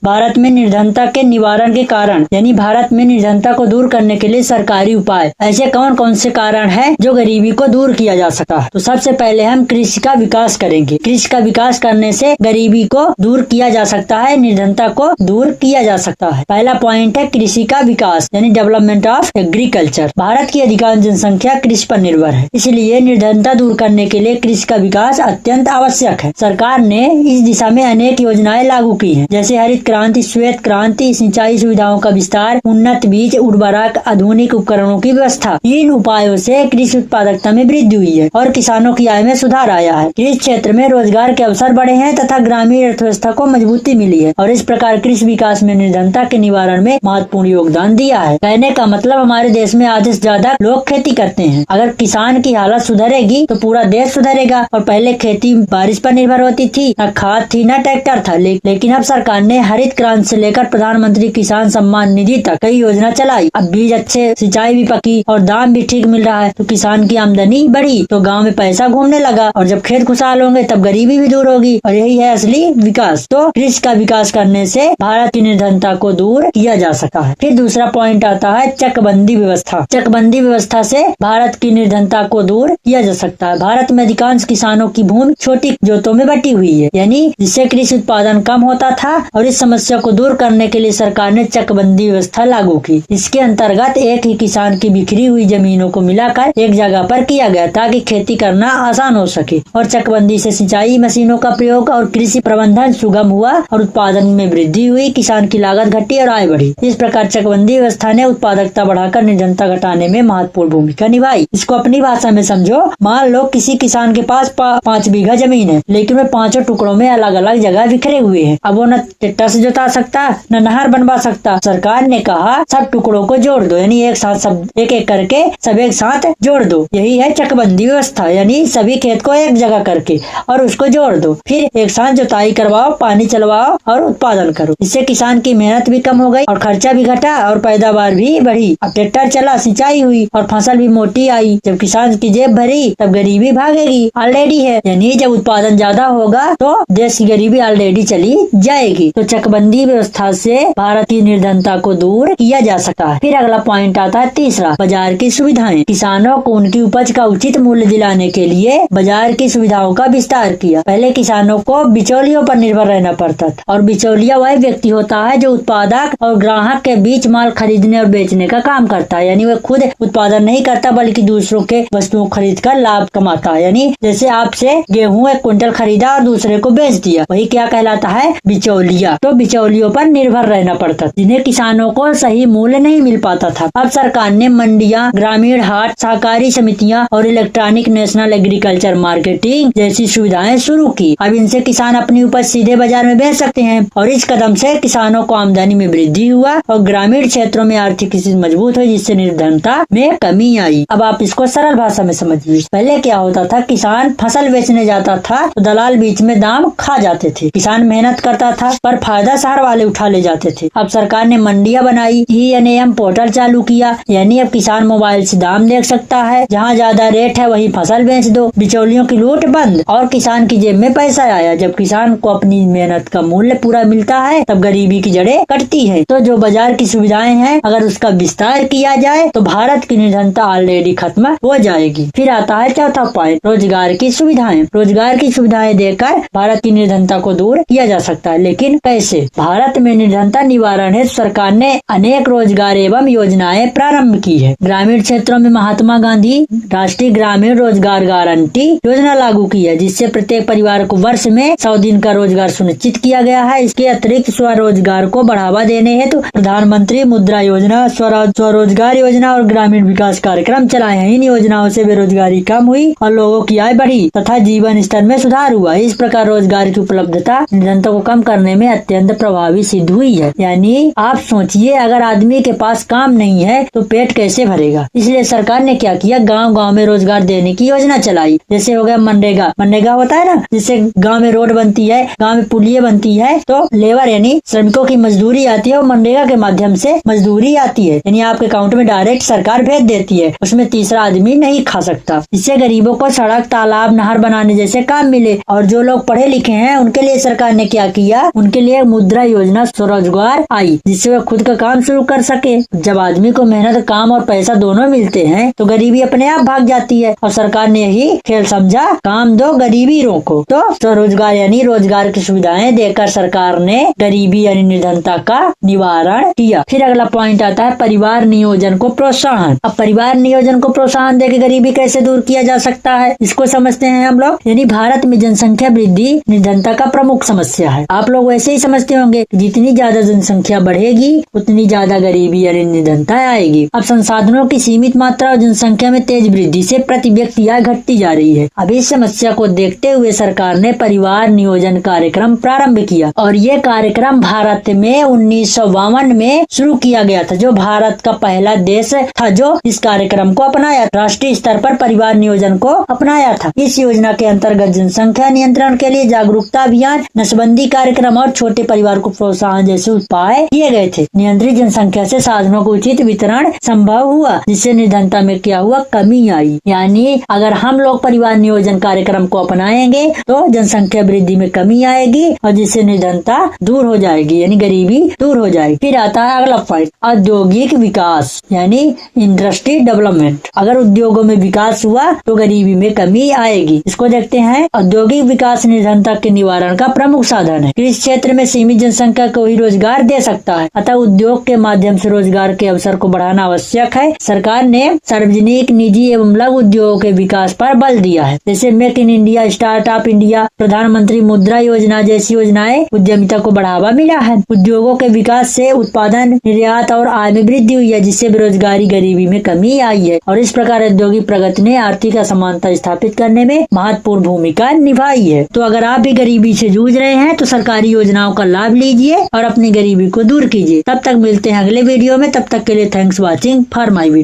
भारत में निर्धनता के निवारण के कारण, यानी भारत में निर्धनता को दूर करने के लिए सरकारी उपाय। ऐसे कौन कौन से कारण हैं जो गरीबी को दूर किया जा सकता है? तो सबसे पहले हम कृषि का विकास करेंगे। कृषि का विकास करने से गरीबी को दूर किया जा सकता है, निर्धनता को दूर किया जा सकता है। पहला पॉइंट है कृषि का विकास, यानी डेवलपमेंट ऑफ एग्रीकल्चर। भारत की अधिकांश जनसंख्या कृषि पर निर्भर है, इसलिए निर्धनता दूर करने के लिए कृषि का विकास अत्यंत आवश्यक है। सरकार ने इस दिशा में अनेक योजनाएं लागू की हैं, जैसे हरित क्रांति, श्वेत क्रांति, सिंचाई सुविधाओं का विस्तार, उन्नत बीज, उर्वरक, आधुनिक उपकरणों की व्यवस्था। इन उपायों से कृषि उत्पादकता में वृद्धि हुई है और किसानों की आय में सुधार आया है। कृषि क्षेत्र में रोजगार के अवसर बढ़े हैं तथा ग्रामीण अर्थव्यवस्था को मजबूती मिली है और इस प्रकार कृषि विकास में निर्धनता के निवारण में महत्वपूर्ण योगदान दिया है। कहने का मतलब हमारे देश में आधे से ज्यादा लोग खेती करते हैं। अगर किसान की हालत सुधरेगी तो पूरा देश सुधरेगा। और पहले खेती बारिश पर निर्भर होती थी, न खाद थी न ट्रैक्टर था, लेकिन अब सरकार ने हरित क्रांति से लेकर प्रधानमंत्री किसान सम्मान निधि तक कई योजना चलाई। अब बीज अच्छे, सिंचाई भी पकी और दाम भी ठीक मिल रहा है, तो किसान की आमदनी बढ़ी तो गांव में पैसा घूमने लगा, और जब खेत खुशहाल होंगे तब गरीबी भी दूर होगी, और यही है असली विकास। तो कृषि का विकास करने से भारत की निर्धनता को दूर किया जा सकता है। फिर दूसरा पॉइंट आता है चकबंदी व्यवस्था। चकबंदी व्यवस्था से भारत की निर्धनता को दूर किया जा सकता है। भारत में अधिकांश किसानों की भूमि छोटी जोतों में बटी हुई है, यानी जिससे कृषि उत्पादन कम होता था, और इस समस्या को दूर करने के लिए सरकार ने चकबंदी व्यवस्था लागू की। इसके अंतर्गत एक ही किसान की बिखरी हुई जमीनों को मिलाकर एक जगह पर किया गया ताकि खेती करना आसान हो सके, और चकबंदी से सिंचाई मशीनों का प्रयोग और कृषि प्रबंधन सुगम हुआ और उत्पादन में वृद्धि हुई, किसान की लागत घटी और आय बढ़ी। इस प्रकार चकबंदी व्यवस्था ने उत्पादकता बढ़ाकर निर्धनता घटाने में महत्वपूर्ण भूमिका निभाई। इसको अपनी भाषा में समझो। मान लो किसी किसान के पास 5 बीघा जमीन है, लेकिन वे 5 टुकड़ों में अलग अलग जगह बिखरे हुए हैं। अब वो न ट्रैक्टर से जोता सकता न नहर बनवा सकता। सरकार ने कहा सब टुकड़ों को जोड़ दो, यानी एक साथ सब एक करके सब एक साथ जोड़ दो। यही है चकबंदी व्यवस्था, यानी सभी खेत को एक जगह करके और उसको जोड़ दो, फिर एक साथ जुताई करवाओ, पानी चलवाओ और उत्पादन करो। इससे किसान की मेहनत भी कम हो गई और खर्चा भी घटा और पैदावार भी बढ़ी। अब ट्रैक्टर चला, सिंचाई हुई और फसल भी मोटी आई। जब किसान की जेब भरी तब गरीबी भागेगी, ऑलरेडी है, यानी जब उत्पादन ज्यादा होगा तो देश की गरीबी ऑलरेडी चली जाएगी। तो चकबंदी व्यवस्था से भारत की निर्धनता को दूर किया जा सकता है। फिर अगला पॉइंट आता है तीसरा, बाजार की सुविधाएं। किसानों को उनकी उपज का उचित मूल्य दिलाने के लिए बाजार की सुविधाओं का विस्तार किया। पहले किसानों को बिचौलियों पर निर्भर रहना पड़ता था, और बिचौलिया वह व्यक्ति होता है जो उत्पादक और ग्राहक के बीच माल खरीदने और बेचने का काम करता है, यानी वह खुद उत्पादन नहीं करता बल्कि दूसरों के वस्तुओं खरीद कर लाभ कमाता है। यानी जैसे आपसे गेहूं 1 क्विंटल खरीदा और दूसरे को बेच दिया, वही क्या कहलाता है? बिचौलिया। तो बिचौलियों पर निर्भर रहना पड़ता, जिन्हें किसानों को सही मूल्य नहीं मिल पाता था। अब सरकार ने मंडियां, ग्रामीण हाट, सहकारी समितियां और इलेक्ट्रॉनिक नेशनल एग्रीकल्चर मार्केटिंग जैसी सुविधाएं शुरू की। अब इनसे किसान अपनी उपज सीधे बाजार में बेच सकते हैं, और इस कदम से किसानों को आमदनी में वृद्धि हुआ और ग्रामीण क्षेत्रों में आर्थिक स्थिति मजबूत हुई, जिससे निर्धनता में कमी आई। अब आप इसको सरल भाषा में समझिए। पहले क्या होता था, किसान फसल बेचने जाता था तो दलाल बीच में दाम खा जाते थे। किसान मेहनत करता था पर फायदा शहर वाले उठा ले जाते थे। अब सरकार ने मंडियां बनाई, ENAM पोर्टल चालू किया, यानी अब किसान मोबाइल से दाम देख सकता है, जहाँ ज्यादा रेट है वही फसल बेच दो। बिचौलियों की लूट बंद और किसान की जेब में पैसा आया। जब किसान को अपनी मेहनत का मूल्य पूरा मिलता है तब गरीबी की जड़ें कटती है। तो जो बाजार की सुविधाएं हैं, अगर उसका विस्तार किया जाए तो भारत की निर्धनता ऑलरेडी खत्म हो जाएगी। फिर आता है चौथा पॉइंट, रोजगार की सुविधाएं। रोजगार की सुविधाएं देकर भारत की निर्धनता को दूर किया जा सकता है, लेकिन कैसे? भारत में निर्धनता निवारण हेतु सरकार ने अनेक रोजगार एवं योजनाएं प्रारंभ की है। ग्रामीण क्षेत्रों में महात्मा गांधी राष्ट्रीय ग्रामीण रोजगार गारंटी योजना लागू की है, जिससे प्रत्येक परिवार को वर्ष में 100 दिन का रोजगार सुनिश्चित किया गया है। इसके अतिरिक्त स्वरोजगार को बढ़ावा देने हेतु प्रधानमंत्री मुद्रा योजना, स्वरोजगार योजना और ग्रामीण विकास कार्यक्रम चलाए हैं। इन योजनाओं से बेरोजगारी कम हुई और लोगों की आय बढ़ी तथा जीवन स्तर में सुधार हुआ। इस प्रकार रोजगार की उपलब्धता निर्धनता को कम करने में अत्यंत प्रभावी सिद्ध हुई है। यानी आप सोचिए, अगर आदमी के पास काम नहीं है तो पेट कैसे भरेगा? इसलिए सरकार ने क्या किया, गांव गांव में रोजगार देने की योजना चलाई। जैसे हो गया मनरेगा। मनरेगा होता है ना, जिससे गांव में रोड बनती है, गांव में पुलिया बनती है, तो लेबर यानी श्रमिकों की मजदूरी आती है और मनरेगा के माध्यम से मजदूरी आती है, यानी आपके अकाउंट में डायरेक्ट सरकार भेज देती है। उसमें तीसरा आदमी नहीं खा सकता। इससे गरीबों को सड़क, तालाब, नहर बनाने जैसे काम मिले। और जो लोग पढ़े लिखे हैं उनके लिए सरकार ने क्या किया, उनके लिए मुद्रा योजना स्वरोजगार आई, जिससे वह खुद का काम शुरू कर सके। जब आदमी को मेहनत, काम और पैसा दोनों मिलते हैं तो गरीबी अपने आप भाग जाती है। और सरकार ने यही खेल समझा, काम दो गरीबी रोको। तो स्वरोजगार यानी रोजगार की सुविधाएं देकर सरकार ने गरीबी यानी निर्धनता का निवारण किया। फिर अगला पॉइंट आता है परिवार नियोजन को प्रोत्साहन। अब परिवार नियोजन को प्रोत्साहन देकर गरीबी कैसे दूर किया जा सकता है, इसको समझते हैं हम लोग। यानी भारत में जनसंख्या वृद्धि निर्धनता का प्रमुख समस्या है। आप लोग वैसे ही समझते होंगे, जितनी ज्यादा जनसंख्या बढ़ेगी उतनी ज्यादा गरीबी यानी निर्धनता आएगी। अब संसाधनों की सीमित मात्रा और जनसंख्या में तेज वृद्धि से प्रति व्यक्ति आय घटती जा रही है। अब इस समस्या को देखते हुए सरकार ने परिवार नियोजन कार्यक्रम प्रारंभ किया और ये कार्यक्रम भारत में 1952 में शुरू किया गया था, जो भारत का पहला देश था जो इस कार्यक्रम को अपनाया, राष्ट्रीय स्तर पर परिवार नियोजन को अपनाया था। इस योजना के अंतर्गत जनसंख्या नियंत्रण के लिए जागरूकता अभियान, नसबंदी कार्यक्रम और छोटे परिवार को प्रोत्साहन जैसे उपाय किए गए थे। नियंत्रित जनसंख्या से साधनों को उचित वितरण संभव हुआ, जिससे निर्धनता में क्या हुआ, कमी आई। यानी अगर हम लोग परिवार नियोजन कार्यक्रम को अपनाएंगे तो जनसंख्या वृद्धि में कमी आएगी और जिससे निर्धनता दूर हो जाएगी, यानी गरीबी दूर हो जाएगी। फिर आता है अगला पॉइंट, औद्योगिक विकास यानी इंडस्ट्री डेवलपमेंट। अगर उद्योगों में विकास हुआ तो गरीबी में कमी आएगी। इसको देखते हैं। औद्योगिक विकास निर्धनता के निवारण का प्रमुख साधन है। कृषि क्षेत्र में सीमित जनसंख्या को ही रोजगार दे सकता है, अतः उद्योग के माध्यम से रोजगार के अवसर को बढ़ाना आवश्यक है। सरकार ने सार्वजनिक, निजी एवं लघु उद्योगों के विकास पर बल दिया है, जैसे make in India, startup India, प्रधानमंत्री मुद्रा योजना जैसी योजनाएं उद्यमिता को बढ़ावा मिला है। उद्योगों के विकास से उत्पादन, निर्यात और आय में वृद्धि हुई है, जिससे बेरोजगारी, गरीबी में कमी आई है। और इस प्रकार औद्योगिक प्रगति ने आर्थिक असमानता स्थापित करने में महत्वपूर्ण भूमिका निभाई है। तो अगर आप भी गरीबी से जूझ रहे हैं तो सरकारी योजनाओं का लाभ लीजिए और अपनी गरीबी को दूर कीजिए। तब तक मिलते हैं अगले वीडियो में। तब तक के लिए thanks watching for my video.